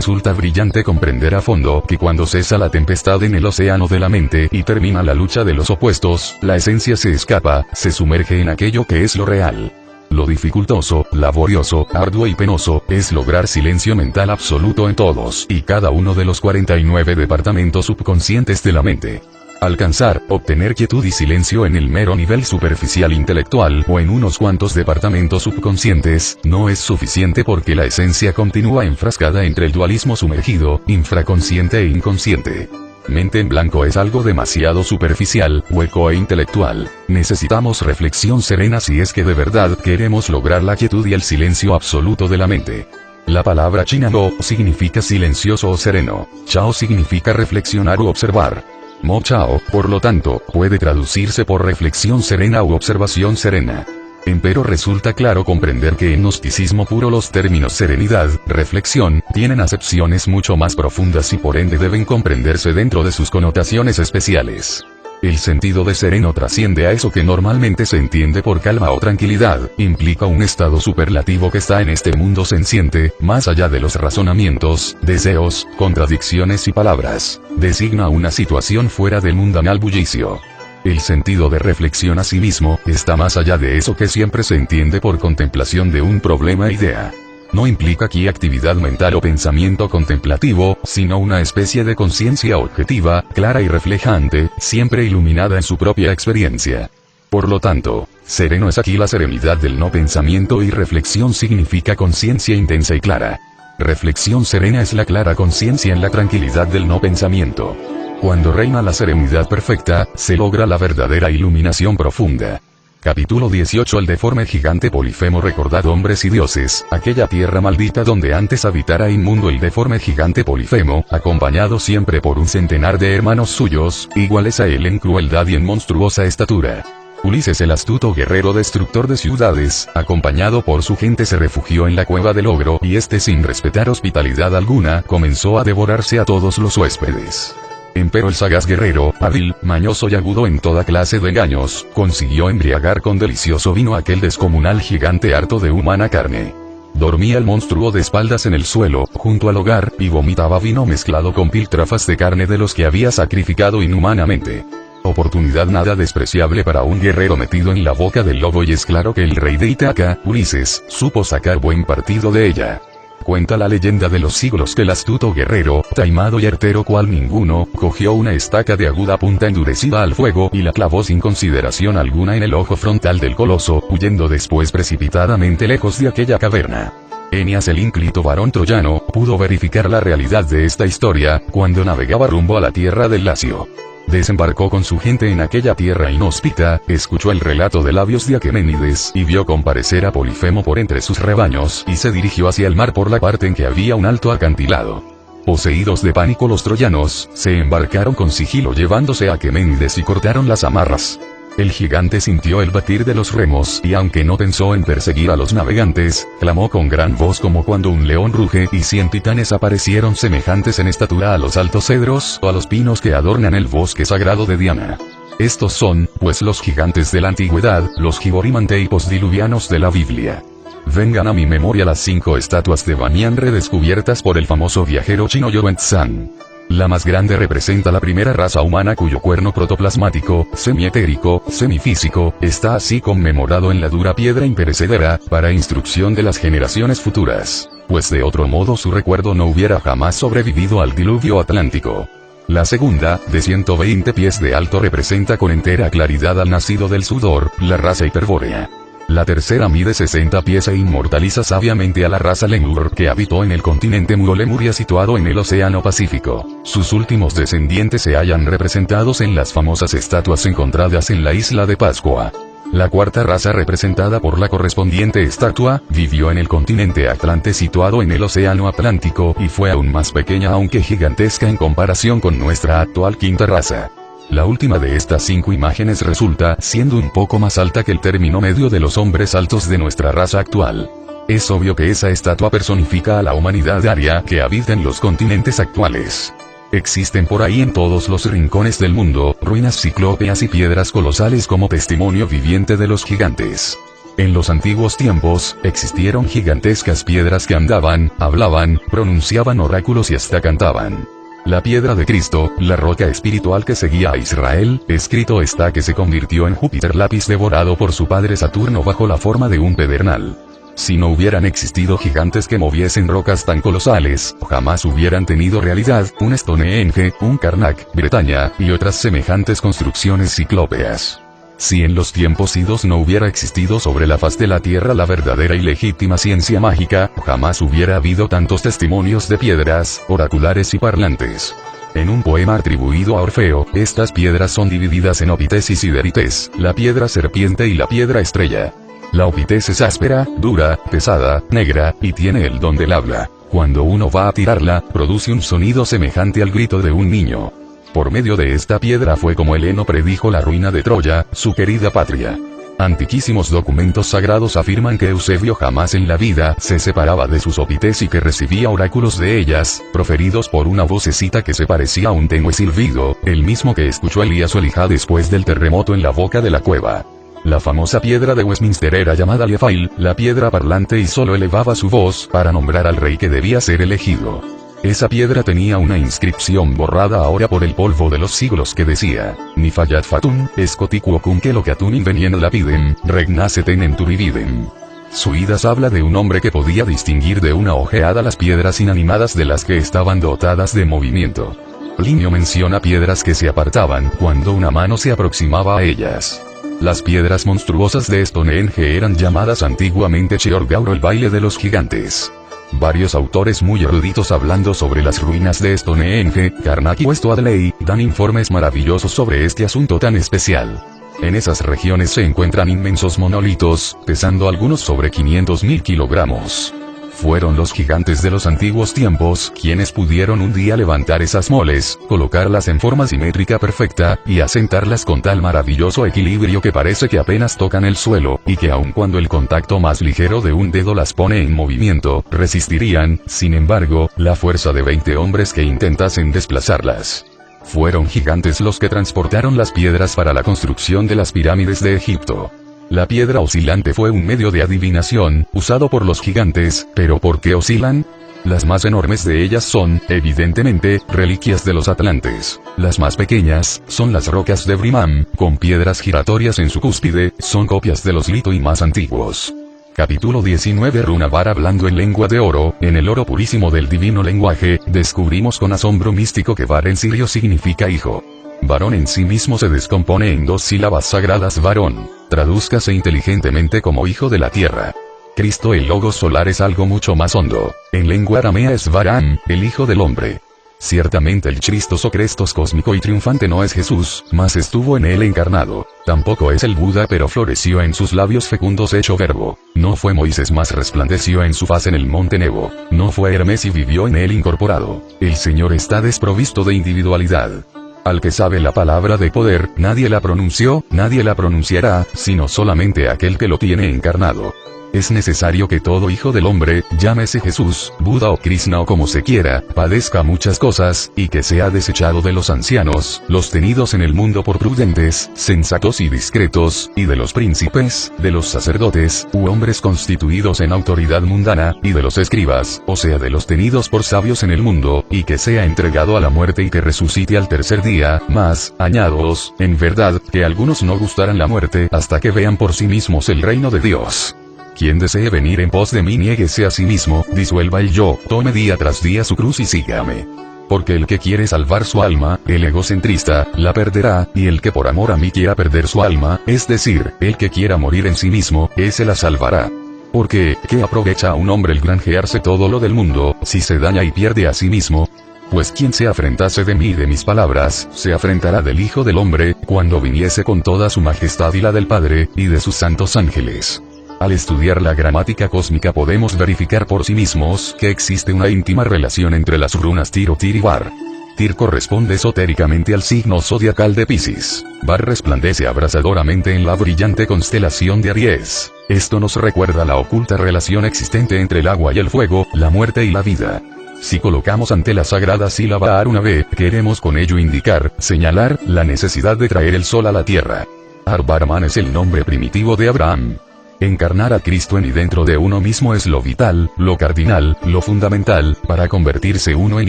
Resulta brillante comprender a fondo que cuando cesa la tempestad en el océano de la mente y termina la lucha de los opuestos, la esencia se escapa, se sumerge en aquello que es lo real. Lo dificultoso, laborioso, arduo y penoso, es lograr silencio mental absoluto en todos y cada uno de los 49 departamentos subconscientes de la mente. Alcanzar, obtener quietud y silencio en el mero nivel superficial intelectual o en unos cuantos departamentos subconscientes, no es suficiente porque la esencia continúa enfrascada entre el dualismo sumergido, infraconsciente e inconsciente. Mente en blanco es algo demasiado superficial, hueco e intelectual. Necesitamos reflexión serena si es que de verdad queremos lograr la quietud y el silencio absoluto de la mente. La palabra china Mo significa silencioso o sereno. Chao significa reflexionar u observar. Mo Chao, por lo tanto, puede traducirse por reflexión serena u observación serena. Empero resulta claro comprender que en gnosticismo puro los términos serenidad, reflexión, tienen acepciones mucho más profundas y por ende deben comprenderse dentro de sus connotaciones especiales. El sentido de sereno trasciende a eso que normalmente se entiende por calma o tranquilidad, implica un estado superlativo que está en este mundo senciente, más allá de los razonamientos, deseos, contradicciones y palabras. Designa una situación fuera del mundanal bullicio. El sentido de reflexión a sí mismo, está más allá de eso que siempre se entiende por contemplación de un problema e idea. No implica aquí actividad mental o pensamiento contemplativo, sino una especie de conciencia objetiva, clara y reflejante, siempre iluminada en su propia experiencia. Por lo tanto, sereno es aquí la serenidad del no pensamiento y reflexión significa conciencia intensa y clara. Reflexión serena es la clara conciencia en la tranquilidad del no pensamiento. Cuando reina la serenidad perfecta, se logra la verdadera iluminación profunda. Capítulo 18. El deforme gigante Polifemo. Recordad, hombres y dioses, aquella tierra maldita donde antes habitara inmundo el deforme gigante Polifemo, acompañado siempre por un centenar de hermanos suyos, iguales a él en crueldad y en monstruosa estatura. Ulises, el astuto guerrero destructor de ciudades, acompañado por su gente, se refugió en la cueva del ogro y este, sin respetar hospitalidad alguna, comenzó a devorarse a todos los huéspedes. Empero el sagaz guerrero, hábil, mañoso y agudo en toda clase de engaños, consiguió embriagar con delicioso vino a aquel descomunal gigante harto de humana carne. Dormía el monstruo de espaldas en el suelo, junto al hogar, y vomitaba vino mezclado con piltrafas de carne de los que había sacrificado inhumanamente. Oportunidad nada despreciable para un guerrero metido en la boca del lobo, y es claro que el rey de Ítaca, Ulises, supo sacar buen partido de ella. Cuenta la leyenda de los siglos que el astuto guerrero, taimado y artero cual ninguno, cogió una estaca de aguda punta endurecida al fuego y la clavó sin consideración alguna en el ojo frontal del coloso, huyendo después precipitadamente lejos de aquella caverna. Eneas, el ínclito varón troyano, pudo verificar la realidad de esta historia, cuando navegaba rumbo a la tierra del Lacio. Desembarcó con su gente en aquella tierra inhóspita, escuchó el relato de labios de Aqueménides y vio comparecer a Polifemo por entre sus rebaños y se dirigió hacia el mar por la parte en que había un alto acantilado. Poseídos de pánico los troyanos, se embarcaron con sigilo llevándose a Aqueménides y cortaron las amarras. El gigante sintió el batir de los remos y aunque no pensó en perseguir a los navegantes, clamó con gran voz como cuando un león ruge y 100 titanes aparecieron semejantes en estatura a los altos cedros o a los pinos que adornan el bosque sagrado de Diana. Estos son, pues, los gigantes de la antigüedad, los giborimanteipos diluvianos de la Biblia. Vengan a mi memoria las 5 estatuas de Banyan redescubiertas por el famoso viajero chino Yuan-Tsang. La más grande representa la primera raza humana cuyo cuerno protoplasmático, semietérico, semifísico, está así conmemorado en la dura piedra imperecedera, para instrucción de las generaciones futuras, pues de otro modo su recuerdo no hubiera jamás sobrevivido al diluvio atlántico. La segunda, de 120 pies de alto, representa con entera claridad al nacido del sudor, la raza hiperbórea. La tercera mide 60 pies e inmortaliza sabiamente a la raza Lemur que habitó en el continente Murolemuria situado en el Océano Pacífico. Sus últimos descendientes se hallan representados en las famosas estatuas encontradas en la isla de Pascua. La cuarta raza representada por la correspondiente estatua, vivió en el continente Atlante situado en el Océano Atlántico y fue aún más pequeña aunque gigantesca en comparación con nuestra actual quinta raza. La última de estas 5 imágenes resulta siendo un poco más alta que el término medio de los hombres altos de nuestra raza actual. Es obvio que esa estatua personifica a la humanidad aria que habita en los continentes actuales. Existen por ahí en todos los rincones del mundo, ruinas ciclópeas y piedras colosales como testimonio viviente de los gigantes. En los antiguos tiempos, existieron gigantescas piedras que andaban, hablaban, pronunciaban oráculos y hasta cantaban. La piedra de Cristo, la roca espiritual que seguía a Israel, escrito está que se convirtió en Júpiter lápiz devorado por su padre Saturno bajo la forma de un pedernal. Si no hubieran existido gigantes que moviesen rocas tan colosales, jamás hubieran tenido realidad un Stonehenge, un Karnak, Bretaña, y otras semejantes construcciones ciclópeas. Si en los tiempos idos no hubiera existido sobre la faz de la tierra la verdadera y legítima ciencia mágica, jamás hubiera habido tantos testimonios de piedras, oraculares y parlantes. En un poema atribuido a Orfeo, estas piedras son divididas en opites y siderites, la piedra serpiente y la piedra estrella. La opites es áspera, dura, pesada, negra, y tiene el don del habla. Cuando uno va a tirarla, produce un sonido semejante al grito de un niño. Por medio de esta piedra fue como Heleno predijo la ruina de Troya, su querida patria. Antiquísimos documentos sagrados afirman que Eusebio jamás en la vida se separaba de sus opites y que recibía oráculos de ellas, proferidos por una vocecita que se parecía a un tenue silbido, el mismo que escuchó Elías o Elijah después del terremoto en la boca de la cueva. La famosa piedra de Westminster era llamada Liafail, la piedra parlante, y solo elevaba su voz para nombrar al rey que debía ser elegido. Esa piedra tenía una inscripción borrada ahora por el polvo de los siglos que decía: Nifayat fatun, escoticuocum que locatun invenien lapidem, regnaceten en turibidem. Suidas habla de un hombre que podía distinguir de una ojeada las piedras inanimadas de las que estaban dotadas de movimiento. Plinio menciona piedras que se apartaban cuando una mano se aproximaba a ellas. Las piedras monstruosas de Stonehenge eran llamadas antiguamente Cheorgaur, el baile de los gigantes. Varios autores muy eruditos hablando sobre las ruinas de Stonehenge, Karnak y West Adley, dan informes maravillosos sobre este asunto tan especial. En esas regiones se encuentran inmensos monolitos, pesando algunos sobre 500.000 kilogramos. Fueron los gigantes de los antiguos tiempos quienes pudieron un día levantar esas moles, colocarlas en forma simétrica perfecta, y asentarlas con tal maravilloso equilibrio que parece que apenas tocan el suelo, y que aun cuando el contacto más ligero de un dedo las pone en movimiento, resistirían, sin embargo, la fuerza de 20 hombres que intentasen desplazarlas. Fueron gigantes los que transportaron las piedras para la construcción de las pirámides de Egipto. La piedra oscilante fue un medio de adivinación, usado por los gigantes, pero ¿por qué oscilan? Las más enormes de ellas son, evidentemente, reliquias de los atlantes. Las más pequeñas, son las rocas de Brimam, con piedras giratorias en su cúspide, son copias de los litoi más antiguos. Capítulo 19. Runabar hablando en lengua de oro, en el oro purísimo del divino lenguaje, descubrimos con asombro místico que Var en sirio significa hijo. Varón en sí mismo se descompone en dos sílabas sagradas varón. Tradúzcase inteligentemente como hijo de la tierra. Cristo el Logos solar es algo mucho más hondo. En lengua aramea es Varam, el hijo del hombre. Ciertamente el Christos o Crestos cósmico y triunfante no es Jesús, mas estuvo en él encarnado. Tampoco es el Buda, pero floreció en sus labios fecundos hecho verbo. No fue Moisés, mas resplandeció en su faz en el monte Nebo. No fue Hermes y vivió en él incorporado. El Señor está desprovisto de individualidad. Al que sabe la palabra de poder, nadie la pronunció, nadie la pronunciará, sino solamente aquel que lo tiene encarnado. Es necesario que todo hijo del hombre, llámese Jesús, Buda o Krishna o como se quiera, padezca muchas cosas, y que sea desechado de los ancianos, los tenidos en el mundo por prudentes, sensatos y discretos, y de los príncipes, de los sacerdotes, u hombres constituidos en autoridad mundana, y de los escribas, o sea de los tenidos por sabios en el mundo, y que sea entregado a la muerte y que resucite al tercer día, mas, añadoos, en verdad, que algunos no gustarán la muerte, hasta que vean por sí mismos el reino de Dios. Quien desee venir en pos de mí, niéguese a sí mismo, disuelva el yo, tome día tras día su cruz y sígame. Porque el que quiere salvar su alma, el egocentrista, la perderá, y el que por amor a mí quiera perder su alma, es decir, el que quiera morir en sí mismo, ese la salvará. Porque, ¿qué aprovecha a un hombre el granjearse todo lo del mundo, si se daña y pierde a sí mismo? Pues quien se afrentase de mí y de mis palabras, se afrentará del Hijo del Hombre, cuando viniese con toda su majestad y la del Padre, y de sus santos ángeles. Al estudiar la gramática cósmica podemos verificar por sí mismos que existe una íntima relación entre las runas Tir o Tir y Var. Tir corresponde esotéricamente al signo zodiacal de Piscis. Var resplandece abrasadoramente en la brillante constelación de Aries. Esto nos recuerda la oculta relación existente entre el agua y el fuego, la muerte y la vida. Si colocamos ante la sagrada sílaba Arunave, queremos con ello indicar, señalar, la necesidad de traer el sol a la tierra. Ar-Barman es el nombre primitivo de Abraham. Encarnar a Cristo en y dentro de uno mismo es lo vital, lo cardinal, lo fundamental, para convertirse uno en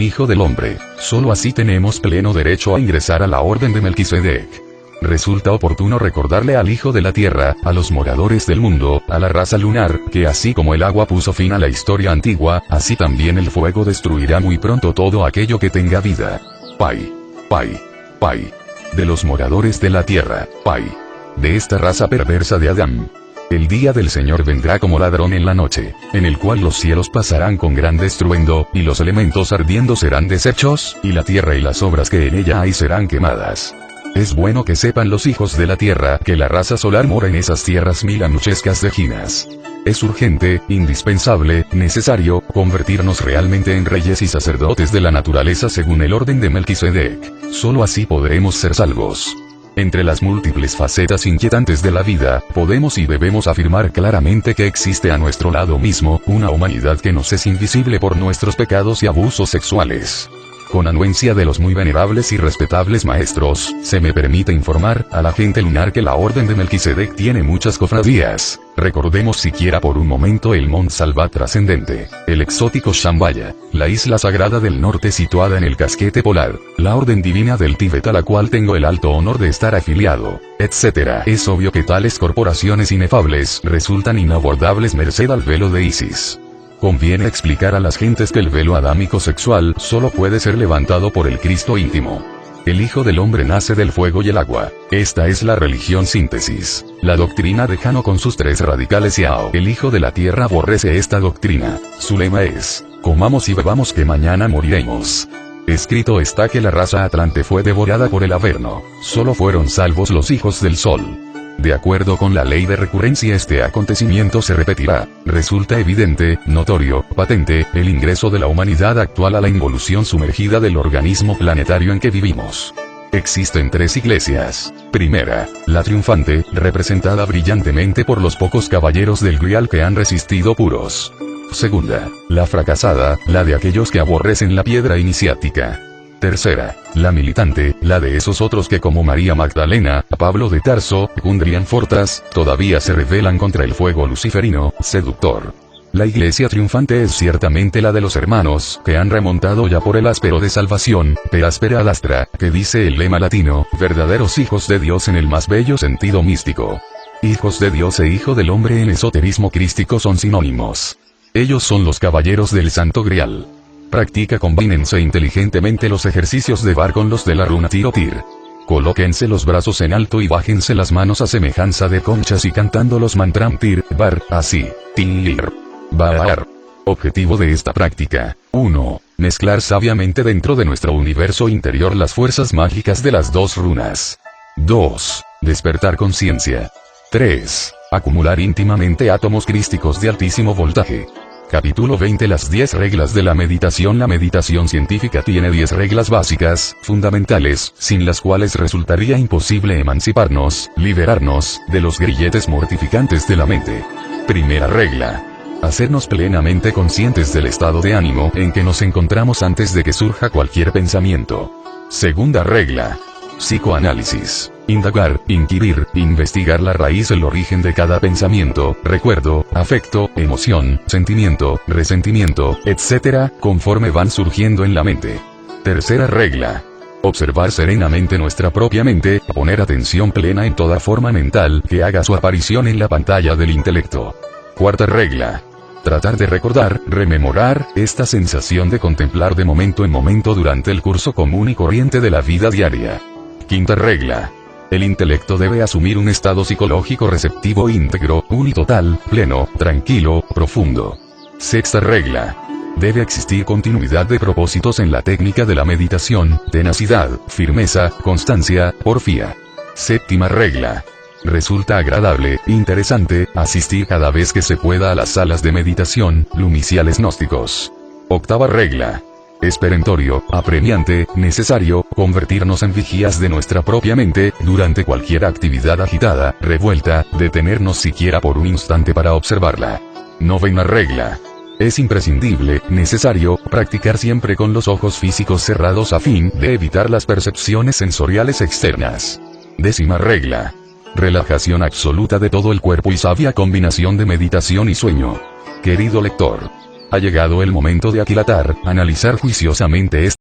hijo del hombre. Solo así tenemos pleno derecho a ingresar a la orden de Melquisedec. Resulta oportuno recordarle al Hijo de la Tierra, a los moradores del mundo, a la raza lunar, que así como el agua puso fin a la historia antigua, así también el fuego destruirá muy pronto todo aquello que tenga vida. Pai. Pai. Pai. De los moradores de la tierra, Pai. De esta raza perversa de Adán. El día del Señor vendrá como ladrón en la noche, en el cual los cielos pasarán con gran estruendo, y los elementos ardiendo serán deshechos, y la tierra y las obras que en ella hay serán quemadas. Es bueno que sepan los hijos de la tierra que la raza solar mora en esas tierras milanuchescas de Ginas. Es urgente, indispensable, necesario, convertirnos realmente en reyes y sacerdotes de la naturaleza según el orden de Melquisedec. Solo así podremos ser salvos. Entre las múltiples facetas inquietantes de la vida, podemos y debemos afirmar claramente que existe a nuestro lado mismo, una humanidad que nos es invisible por nuestros pecados y abusos sexuales. Con anuencia de los muy venerables y respetables maestros, se me permite informar a la gente lunar que la orden de Melquisedec tiene muchas cofradías. Recordemos siquiera por un momento el Mont Salvat trascendente, el exótico Shambhala, la isla sagrada del norte situada en el casquete polar, la orden divina del Tíbet a la cual tengo el alto honor de estar afiliado, etc. Es obvio que tales corporaciones inefables resultan inabordables merced al velo de Isis. Conviene explicar a las gentes que el velo adámico sexual solo puede ser levantado por el Cristo íntimo. El Hijo del Hombre nace del fuego y el agua. Esta es la religión síntesis. La doctrina de Jano con sus tres radicales Yao. El Hijo de la Tierra aborrece esta doctrina. Su lema es, comamos y bebamos que mañana moriremos. Escrito está que la raza atlante fue devorada por el Averno. Solo fueron salvos los hijos del Sol. De acuerdo con la ley de recurrencia este acontecimiento se repetirá. Resulta evidente, notorio, patente, el ingreso de la humanidad actual a la involución sumergida del organismo planetario en que vivimos. Existen tres iglesias. Primera, la triunfante, representada brillantemente por los pocos caballeros del Grial que han resistido puros. Segunda, la fracasada, la de aquellos que aborrecen la piedra iniciática. Tercera, la militante, la de esos otros que como María Magdalena, Pablo de Tarso, Gundrian Fortas, todavía se rebelan contra el fuego luciferino, seductor. La iglesia triunfante es ciertamente la de los hermanos, que han remontado ya por el áspero de salvación, per aspera ad astra, que dice el lema latino, verdaderos hijos de Dios en el más bello sentido místico. Hijos de Dios e hijo del hombre en esoterismo crístico son sinónimos. Ellos son los caballeros del Santo Grial. Practica combínense inteligentemente los ejercicios de Bar con los de la runa Tir. Colóquense los brazos en alto y bájense las manos a semejanza de conchas y cantando los mantram Tir, Bar, así, Tir, Bar. Objetivo de esta práctica. 1. Mezclar sabiamente dentro de nuestro universo interior las fuerzas mágicas de las dos runas. 2. Despertar conciencia. 3. Acumular íntimamente átomos crísticos de altísimo voltaje. Capítulo 20. Las 10 reglas de la meditación. La meditación científica tiene 10 reglas básicas, fundamentales, sin las cuales resultaría imposible emanciparnos, liberarnos, de los grilletes mortificantes de la mente. Primera regla. Hacernos plenamente conscientes del estado de ánimo en que nos encontramos antes de que surja cualquier pensamiento. Segunda regla. Psicoanálisis. Indagar, inquirir, investigar la raíz, el origen de cada pensamiento, recuerdo, afecto, emoción, sentimiento, resentimiento, etc., conforme van surgiendo en la mente. Tercera regla. Observar serenamente nuestra propia mente, poner atención plena en toda forma mental que haga su aparición en la pantalla del intelecto. Cuarta regla. Tratar de recordar, rememorar, esta sensación de contemplar de momento en momento durante el curso común y corriente de la vida diaria. Quinta regla. El intelecto debe asumir un estado psicológico receptivo íntegro, unitotal, pleno, tranquilo, profundo. Sexta regla. Debe existir continuidad de propósitos en la técnica de la meditación, tenacidad, firmeza, constancia, porfía. Séptima regla. Resulta agradable, interesante, asistir cada vez que se pueda a las salas de meditación, lumiciales gnósticos. Octava regla. Es perentorio, apremiante, necesario, convertirnos en vigías de nuestra propia mente, durante cualquier actividad agitada, revuelta, detenernos siquiera por un instante para observarla. Novena regla. Es imprescindible, necesario, practicar siempre con los ojos físicos cerrados a fin de evitar las percepciones sensoriales externas. Décima regla. Relajación absoluta de todo el cuerpo y sabia combinación de meditación y sueño. Querido lector, ha llegado el momento de aquilatar, analizar juiciosamente